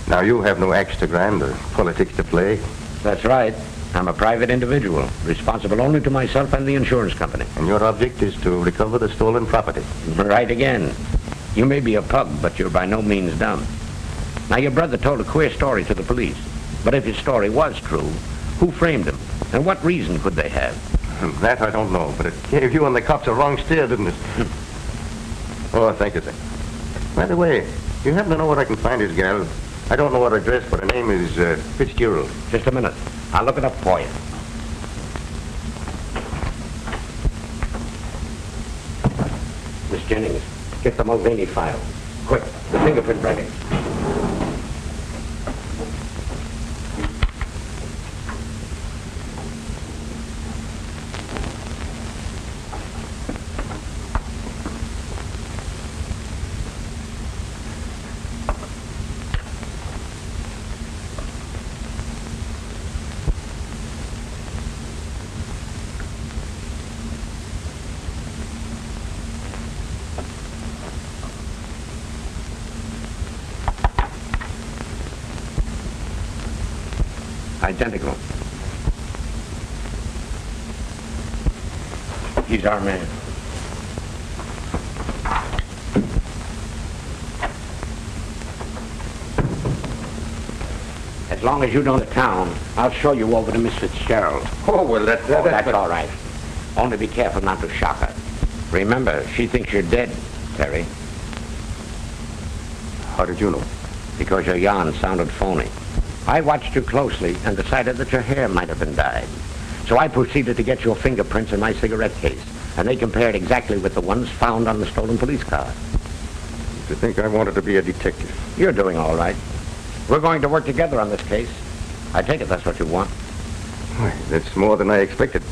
Now, you have no axe to grind or politics to play. That's right. I'm a private individual, responsible only to myself and the insurance company. And your object is to recover the stolen property. Right again. You may be a pug, but you're by no means dumb. Now, your brother told a queer story to the police. But if his story was true, who framed him? And what reason could they have? That I don't know, but it gave you and the cops a wrong steer, didn't it? Oh, thank you, sir. By the way, you happen to know where I can find his gal? I don't know her address, but her name is Fitzgerald. Just a minute. I'll look it up for you. Miss Jennings, get the Mulvaney file. Quick, the fingerprint records. Identical. He's our man. As long as you know the town, I'll show you over to Miss Fitzgerald. Oh, well, that's all right. Only be careful not to shock her. Remember, she thinks you're dead, Terry. How did you know? Because your yarn sounded phony. I watched you closely and decided that your hair might have been dyed. So I proceeded to get your fingerprints in my cigarette case, and they compared exactly with the ones found on the stolen police car. To think I wanted to be a detective. You're doing all right. We're going to work together on this case. I take it that's what you want. Why, that's more than I expected.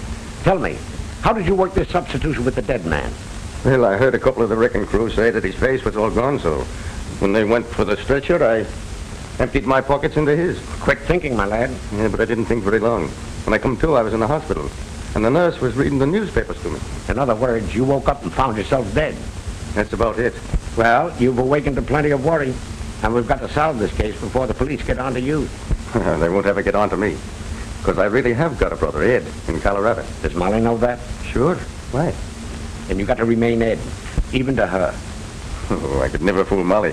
Tell me, how did you work this substitution with the dead man? Well, I heard a couple of the wrecking crew say that his face was all gone, so when they went for the stretcher, I emptied my pockets into his. Quick thinking, my lad. Yeah, but I didn't think very long. When I come to, I was in the hospital, and the nurse was reading the newspapers to me. In other words, you woke up and found yourself dead. That's about it. Well, you've awakened to plenty of worry, and we've got to solve this case before the police get on to you. They won't ever get on to me, because I really have got a brother, Ed, in Colorado. Does Molly know that? Sure. Why? Then you got to remain Ed, even to her. Oh, I could never fool Molly.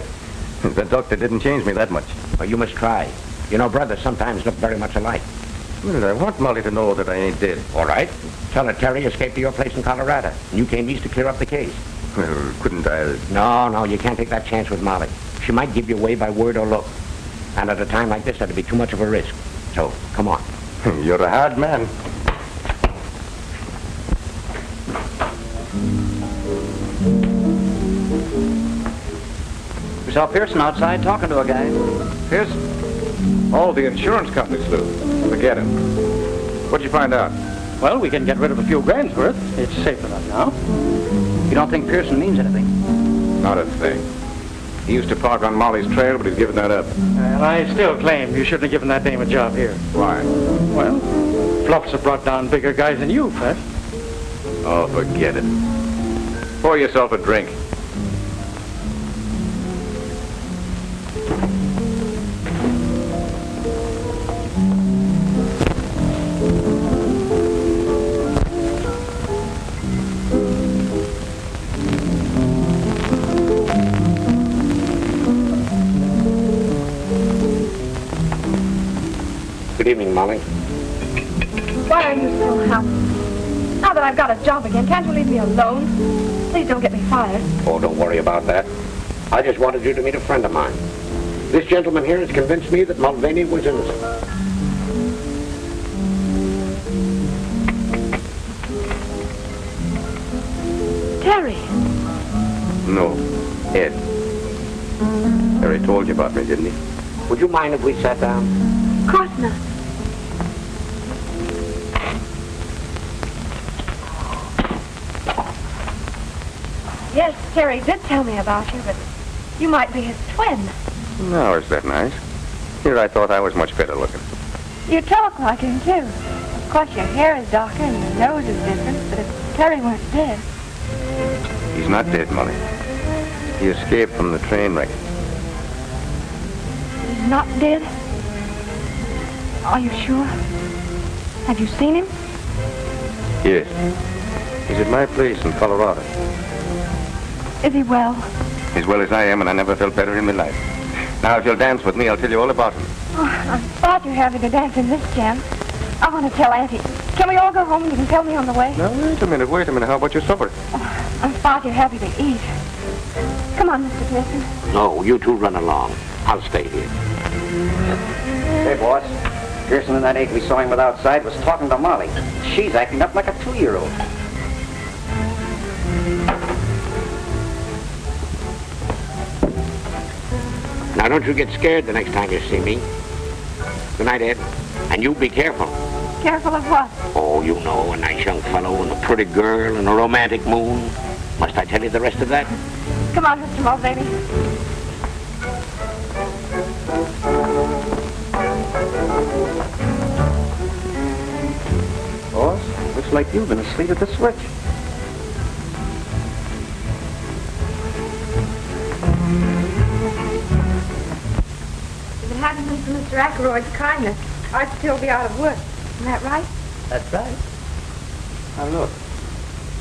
The doctor didn't change me that much. Well, you must try. You know, brothers sometimes look very much alike. Well, I want Molly to know that I ain't dead. All right. Tell her Terry escaped to your place in Colorado, and you came east to clear up the case. Well, couldn't I? No, you can't take that chance with Molly. She might give you away by word or look. And at a time like this, that'd be too much of a risk. So, come on. You're a hard man. We saw Pearson outside talking to a guy. Pearson? Oh, the insurance company sleuth. Forget him. What'd you find out? Well, we can get rid of a few grand's worth. It's safe enough now. You don't think Pearson means anything? Not a thing. He used to park on Molly's trail, but he's given that up. And I still claim you shouldn't have given that dame a job here. Why? Well, Fluffs have brought down bigger guys than you, Flash. Oh, forget it. Pour yourself a drink. Good evening, Molly. Why are you so happy? Now that I've got a job again, can't you leave me alone? Please don't get me fired. Oh, don't worry about that. I just wanted you to meet a friend of mine. This gentleman here has convinced me that Mulvaney was innocent. Terry. No, Ed. Terry told you about me, didn't he? Would you mind if we sat down? Of course not. Yes, Terry did tell me about you, but you might be his twin. No, is that nice? Here I thought I was much better looking. You talk like him, too. Of course, your hair is darker and your nose is different, but if Terry weren't dead... He's not dead, Molly. He escaped from the train wreck. He's not dead? Are you sure? Have you seen him? Yes. He's at my place in Colorado. Is he well? As well as I am, and I never felt better in my life. Now, if you'll dance with me, I'll tell you all about him. Oh, I'm far too happy to dance in this jam. I want to tell Auntie. Can we all go home? You can tell me on the way. Now, wait a minute. How about your supper? Oh, I'm far too happy to eat. Come on, Mr. Pearson. No, you two run along. I'll stay here. Hey, boss. Pearson and that ape we saw him with outside was talking to Molly. She's acting up like a 2-year-old. Now, don't you get scared the next time you see me. Good night, Ed. And you be careful. Careful of what? Oh, you know, a nice young fellow and a pretty girl and a romantic moon. Must I tell you the rest of that? Come on, Mr. Mulvaney. Boss, looks like you've been asleep at the switch. If it hadn't been for Mr. Ackroyd's kindness, I'd still be out of work. Isn't that right? That's right. Now, look.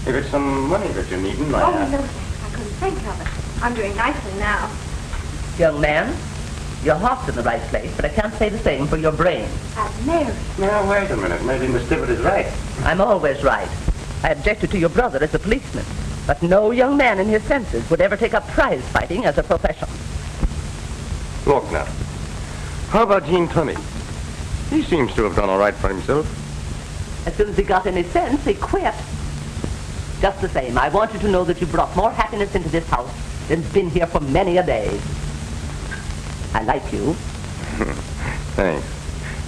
If it's some money that you're needing, Oh, no, thanks. I couldn't think of it. I'm doing nicely now. Young man, your heart's in the right place, but I can't say the same for your brain. I've married. Now, wait a minute. Maybe Miss Tibbet is right. I'm always right. I objected to your brother as a policeman, but no young man in his senses would ever take up prize fighting as a profession. Look now. How about Gene Tunney? He seems to have done all right for himself. As soon as he got any sense, he quit. Just the same, I want you to know that you brought more happiness into this house than's been here for many a day. I like you. Thanks.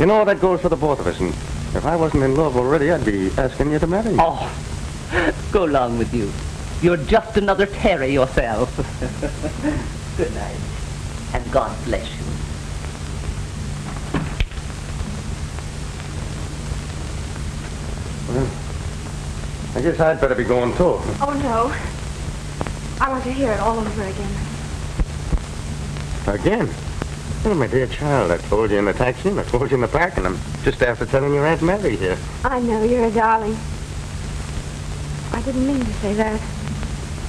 You know, that goes for the both of us, and if I wasn't in love already, I'd be asking you to marry me. Oh, go along with you. You're just another Terry yourself. Good night, and God bless you. Well, I guess I'd better be going, too. Oh, no. I want to hear it all over again. Again? Oh, my dear child, I told you in the taxi, and I told you in the park, and I'm just after telling your Aunt Mary here. I know, you're a darling. I didn't mean to say that.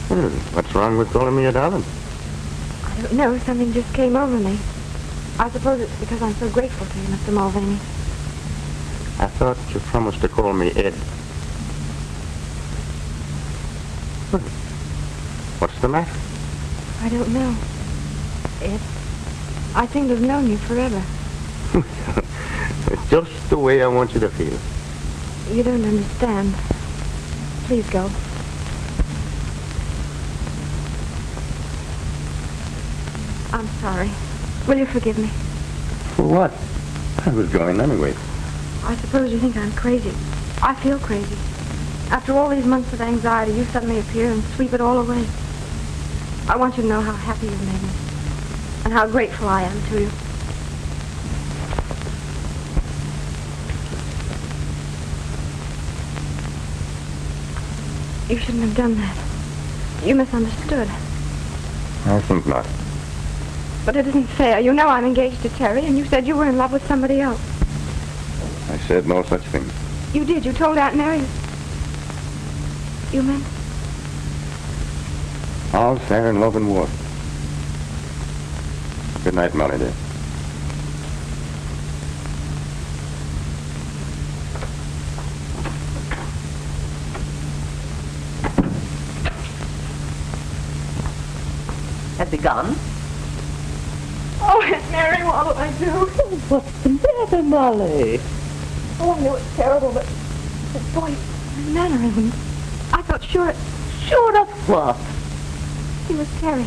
Well, what's wrong with calling me a darling? I don't know, something just came over me. I suppose it's because I'm so grateful to you, Mr. Mulvaney. I thought you promised to call me Ed. Well, what's the matter? I don't know. Ed, I seem to have known you forever. It's just the way I want you to feel. You don't understand. Please go. I'm sorry. Will you forgive me? For what? I was going anyway. I suppose you think I'm crazy. I feel crazy. After all these months of anxiety, you suddenly appear and sweep it all away. I want you to know how happy you've made me, and how grateful I am to you. You shouldn't have done that. You misunderstood. I think not. But it isn't fair. You know I'm engaged to Terry, and you said you were in love with somebody else. I said no such thing. You did. You told Aunt Mary. You meant? All fair in love and war. Good night, Molly, dear. had begun. Oh, Aunt Mary, what'll I do? What's the matter, Molly? Oh, I know it's terrible, but his voice, his mannerisms, I felt sure it... Sure of what? He was Terry.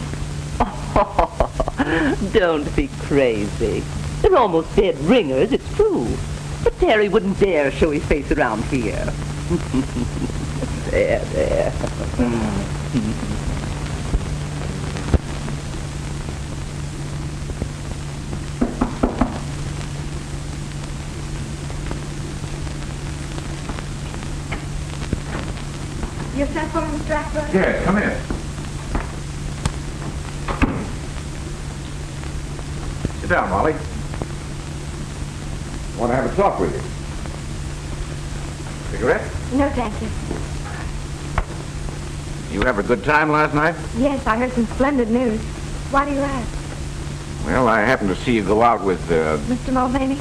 Oh, don't be crazy. They're almost dead ringers, it's true. But Terry wouldn't dare show his face around here. There. You sent for me, Mr. Ackroyd? Yes, come in. Sit down, Molly. I want to have a talk with you. Cigarette? No, thank you. You have a good time last night? Yes, I heard some splendid news. Why do you ask? Well, I happened to see you go out with, Mr. Mulvaney?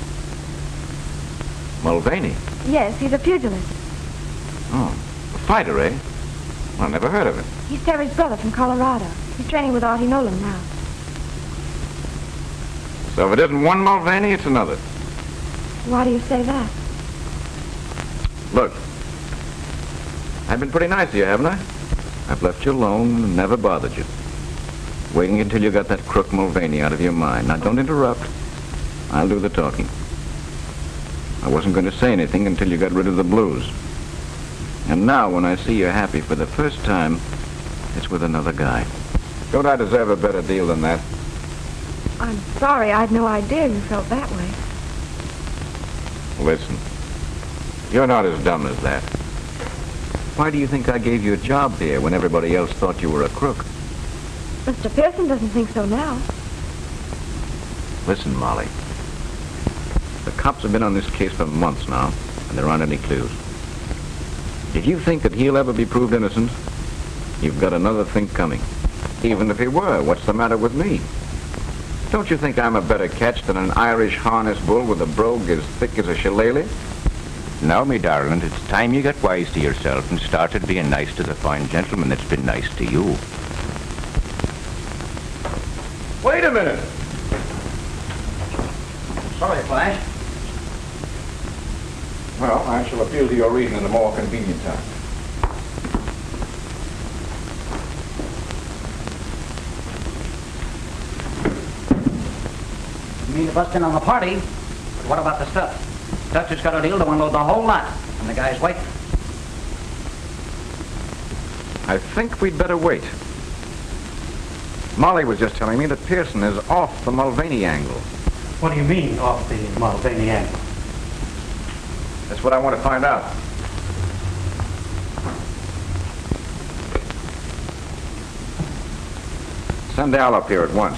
Mulvaney. Yes, he's a pugilist. Oh, a fighter, eh? Well, I never heard of him. He's Terry's brother from Colorado. He's training with Artie Nolan now. So if it isn't one Mulvaney, it's another. Why do you say that? Look, I've been pretty nice to you, haven't I? I've left you alone and never bothered you. Waiting until you got that crook Mulvaney out of your mind. Now, don't interrupt. I'll do the talking. I wasn't going to say anything until you got rid of the blues. And now, when I see you're happy for the first time, it's with another guy. Don't I deserve a better deal than that? I'm sorry, I had no idea you felt that way. Listen, you're not as dumb as that. Why do you think I gave you a job here when everybody else thought you were a crook? Mr. Pearson doesn't think so now. Listen, Molly. The cops have been on this case for months now, and there aren't any clues. If you think that he'll ever be proved innocent, you've got another think coming. Even if he were, what's the matter with me? Don't you think I'm a better catch than an Irish harness bull with a brogue as thick as a shillelagh? Now, me darling, it's time you got wise to yourself and started being nice to the fine gentleman that's been nice to you. Wait a minute. Sorry, Flash. Well, I shall appeal to your reason at a more convenient time. You mean to bust in on the party? But what about the stuff? Dutch has got a deal to unload the whole lot. And the guy's waiting. I think we'd better wait. Molly was just telling me that Pearson is off the Mulvaney angle. What do you mean, off the Mulvaney angle? That's what I want to find out. Send Al up here at once.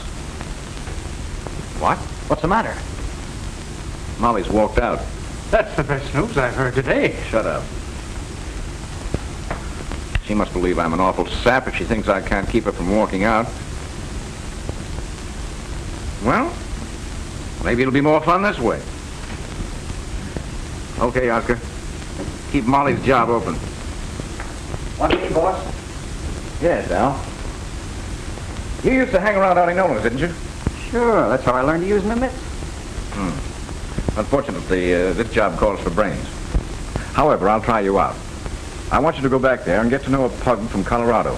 What? What's the matter? Molly's walked out. That's the best news I've heard today. Shut up. She must believe I'm an awful sap if she thinks I can't keep her from walking out. Well, maybe it'll be more fun this way. Okay, Oscar. Keep Molly's job open. What do you mean, boss? Yes, Al. You used to hang around Artie Nolan's, didn't you? Sure, that's how I learned to use my mitts. Unfortunately, this job calls for brains. However, I'll try you out. I want you to go back there and get to know a pug from Colorado.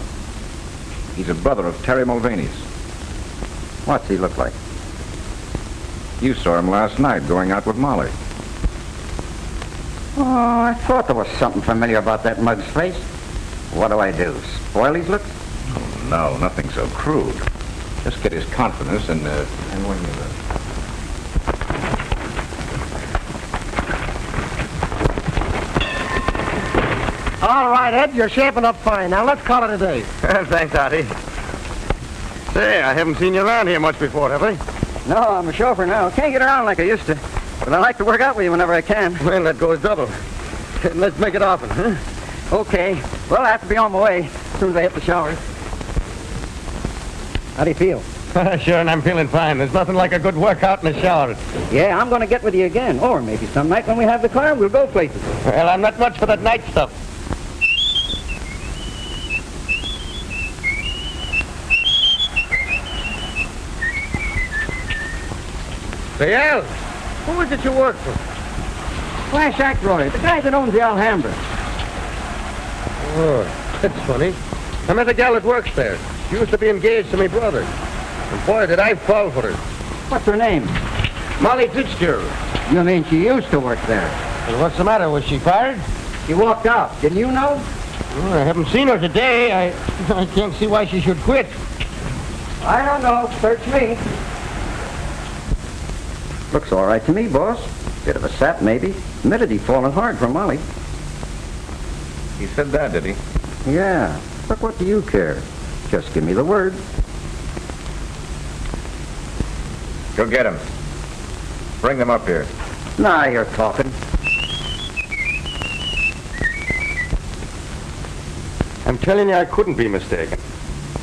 He's a brother of Terry Mulvaney's. What's he look like? You saw him last night going out with Molly. Oh, I thought there was something familiar about that mug's face. What do I do? Spoil his looks? Oh, no, nothing so crude. Just get his confidence and when you... All right, Ed, you're shaping up fine. Now, let's call it a day. Thanks, Artie. Say, I haven't seen you around here much before, have I? No, I'm a chauffeur now. Can't get around like I used to. But I like to work out with you whenever I can. Well, that goes double. Let's make it often, huh? Okay. Well, I have to be on my way as soon as I hit the showers. How do you feel? Sure, and I'm feeling fine. There's nothing like a good workout in the shower. Yeah, I'm going to get with you again. Or maybe some night when we have the car, we'll go places. Well, I'm not much for that night stuff. Say, Eltz, who is it you work for? Flash Ackroyd, the guy that owns the Alhambra. Oh, that's funny. I met a gal that works there. She used to be engaged to my brother. And boy, did I fall for her. What's her name? Molly Fitzgerald. You mean she used to work there? And what's the matter? Was she fired? She walked out. Didn't you know? Well, I haven't seen her today. I can't see why she should quit. I don't know. Search me. Looks all right to me, boss. Bit of a sap, maybe. Admitted he'd fallen hard for Molly. He said that, did he? Yeah. But what do you care? Just give me the word. Go get him. Bring them up here. Now you're talking. I'm telling you, I couldn't be mistaken.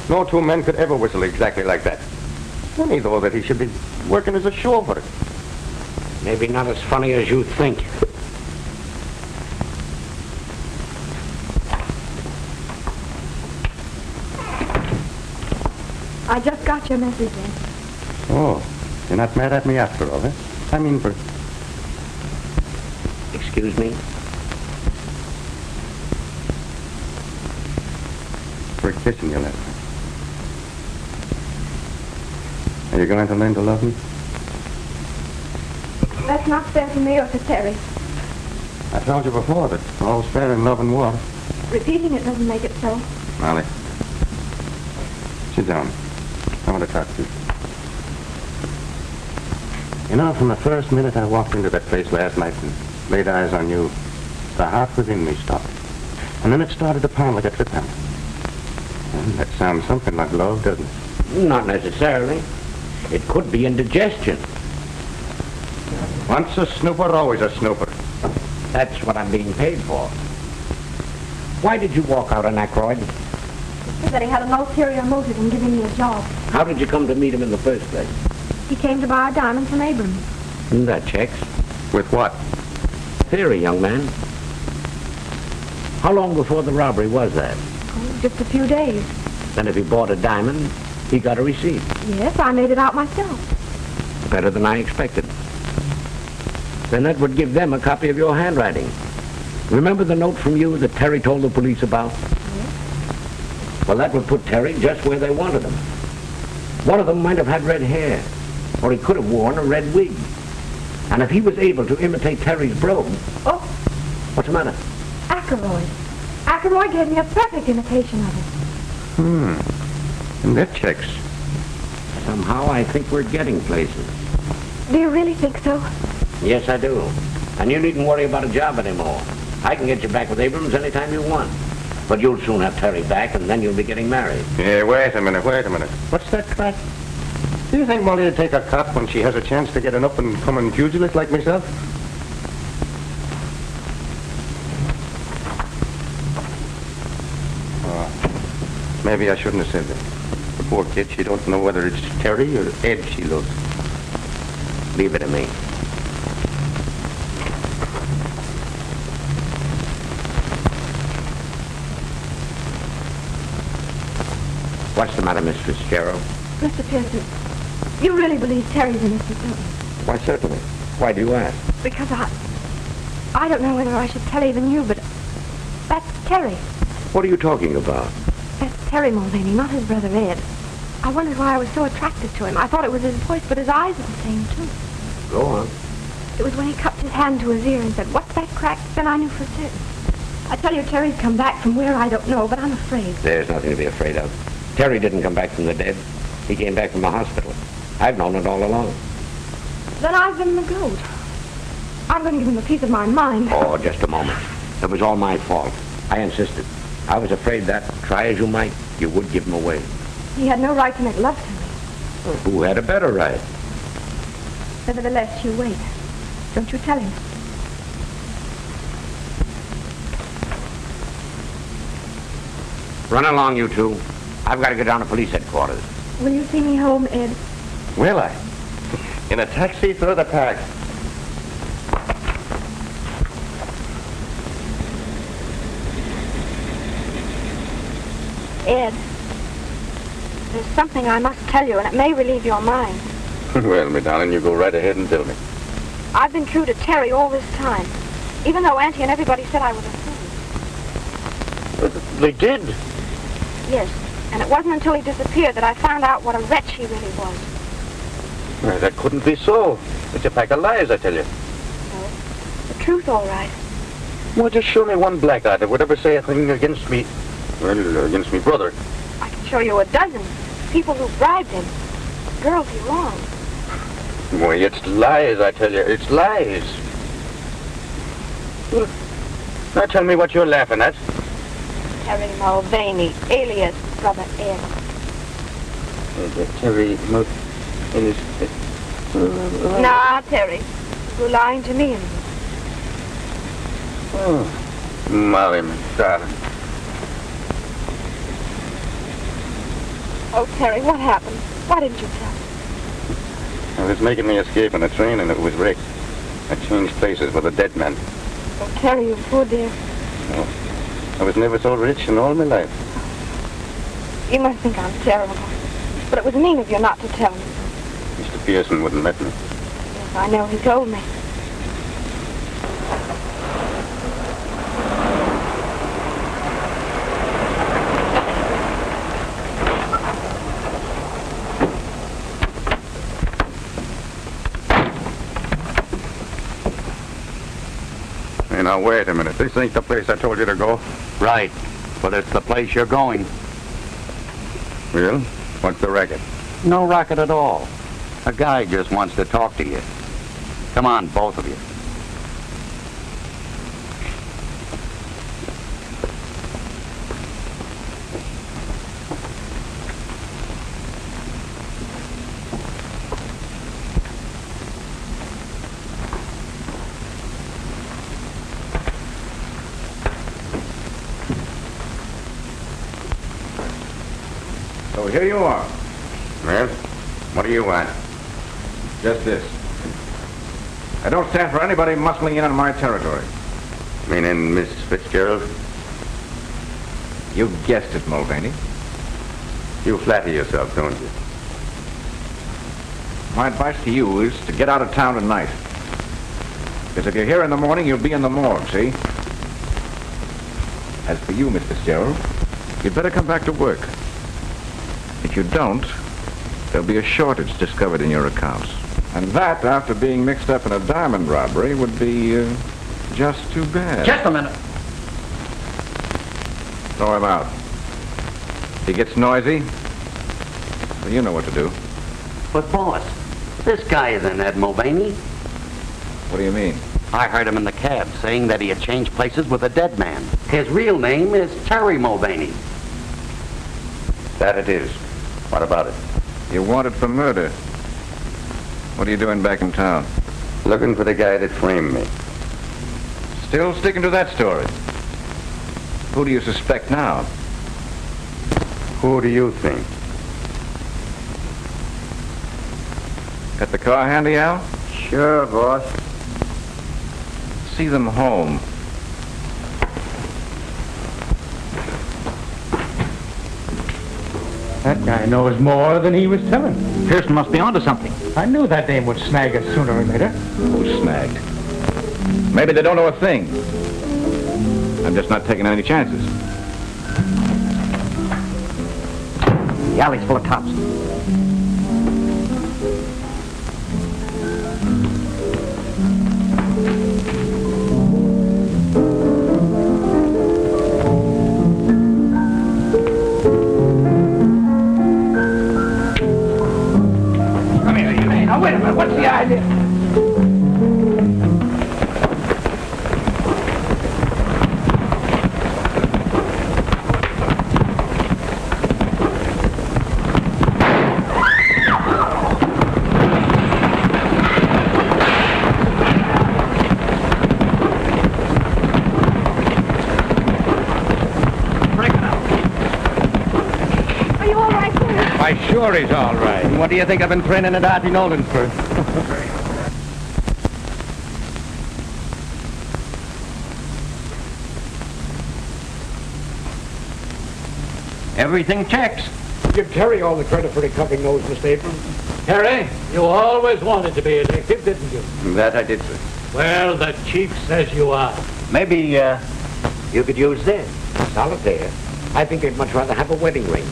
No two men could ever whistle exactly like that. Funny, though, that he should be working as a chauffeur. Maybe not as funny as you think. I just got your message, Ed. Oh, you're not mad at me after all, eh? I mean, for... Excuse me? for kissing you last night. Are you going to learn to love me? That's not fair to me or to Terry. I told you before that all's fair in love and war. Repeating it doesn't make it so. Molly, sit down. I want to talk to you. You know, from the first minute I walked into that place last night and laid eyes on you, the heart within me stopped. And then it started to pound like a trip hammer. And that sounds something like love, doesn't it? Not necessarily. It could be indigestion. Once a snooper, always a snooper. That's what I'm being paid for. Why did you walk out on Ackroyd? He said that he had an ulterior motive in giving me a job. How did you come to meet him in the first place? He came to buy a diamond from Abrams. That checks. With what? Theory, young man. How long before the robbery was that? Oh, just a few days. Then if he bought a diamond, he got a receipt. Yes, I made it out myself. Better than I expected. Then that would give them a copy of your handwriting. Remember the note from you that Terry told the police about? Yes. Well, that would put Terry just where they wanted him. One of them might have had red hair, or he could have worn a red wig. And if he was able to imitate Terry's brogue... Oh! What's the matter? Ackroyd. Ackroyd gave me a perfect imitation of it. And that checks. Somehow I think we're getting places. Do you really think so? Yes, I do. And you needn't worry about a job anymore. I can get you back with Abrams anytime you want. But you'll soon have Terry back, and then you'll be getting married. Yeah, wait a minute. What's that crack? Do you think Molly would take a cop when she has a chance to get an up-and-coming pugilist like myself? Oh, maybe I shouldn't have said that. The poor kid, she don't know whether it's Terry or Ed she loves. Leave it to me. What's the matter, Miss Fitzgerald? Mr. Pearson, you really believe Terry's innocent, don't you? Why, certainly. Why do you ask? Because I don't know whether I should tell even you, but that's Terry. What are you talking about? That's Terry Mulvaney, not his brother Ed. I wondered why I was so attracted to him. I thought it was his voice, but his eyes are the same, too. Go on. It was when he cupped his hand to his ear and said, "What's that crack?" Then I knew for certain. I tell you, Terry's come back from where I don't know, but I'm afraid. There's nothing to be afraid of. Terry didn't come back from the dead. He came back from the hospital. I've known it all along. Then I've been the goat. I'm going to give him a piece of my mind. Oh, just a moment. It was all my fault. I insisted. I was afraid that, try as you might, you would give him away. He had no right to make love to me. Well, who had a better right? Nevertheless, you wait. Don't you tell him. Run along, you two. I've got to get down to police headquarters. Will you see me home, Ed? Will I? In a taxi through the park. Ed, there's something I must tell you, and it may relieve your mind. Well, my darling, you go right ahead and tell me. I've been true to Terry all this time, even though Auntie and everybody said I was a fool. They did? Yes, and it wasn't until he disappeared that I found out what a wretch he really was. Well, that couldn't be so. It's a pack of lies, I tell you. No, the truth, all right. Well, just show me one black eye that would ever say a thing against me, well, against me brother. I can show you a dozen. People who bribed him. Girls he wronged. Why, it's lies, I tell you. It's lies. Well, now tell me what you're laughing at. Terry Mulvaney, alias Brother Ed. Terry Mulvaney. Nah, Terry. You're lying to me anymore. Oh, Molly, my darling. Oh, Terry, what happened? Why didn't you tell me? I was making my escape on a train and it was wrecked. I changed places with a dead man. Oh, Terry, you poor dear. Oh, I was never so rich in all my life. You must think I'm terrible. But it was mean of you not to tell me. Mr. Pearson wouldn't let me. Yes, I know. He told me. Hey, now, wait a minute. This ain't the place I told you to go. Right, but it's the place you're going. Well, what's the racket? No racket at all. A guy just wants to talk to you. Come on, both of you. So here you are. Well, what do you want? Just this. I don't stand for anybody muscling in on my territory. Meaning Miss Fitzgerald? You guessed it, Mulvaney. You flatter yourself, don't you? My advice to you is to get out of town tonight. Because if you're here in the morning, you'll be in the morgue, see? As for you, Miss Fitzgerald, you'd better come back to work. If you don't, there'll be a shortage discovered in your accounts. And that, after being mixed up in a diamond robbery, would be just too bad. Just a minute. Throw him out. If he gets noisy, well, you know what to do. But, boss, this guy isn't Ed Mulvaney. What do you mean? I heard him in the cab saying that he had changed places with a dead man. His real name is Terry Mulvaney. That it is. What about it? You're wanted for murder. What are you doing back in town? Looking for the guy that framed me. Still sticking to that story. Who do you suspect now? Who do you think? Got the car handy, Al? Sure, boss. See them home. That guy knows more than he was telling. Pearson must be onto something. I knew that dame would snag us sooner or later. Who's snagged? Maybe they don't know a thing. I'm just not taking any chances. The alley's full of cops. Wait a minute, what's the idea? Are you all right, sir? Why, sure he's all right. What do you think I've been training at Artie Nolan's for? Everything checks. Give Terry all the credit for recovering those, Mr. Abrams. Terry, you always wanted to be a detective, didn't you? That I did, sir. Well, the chief says you are. Maybe you could use this. Solitaire. I think they'd much rather have a wedding ring.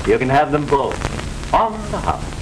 You can have them both on the house.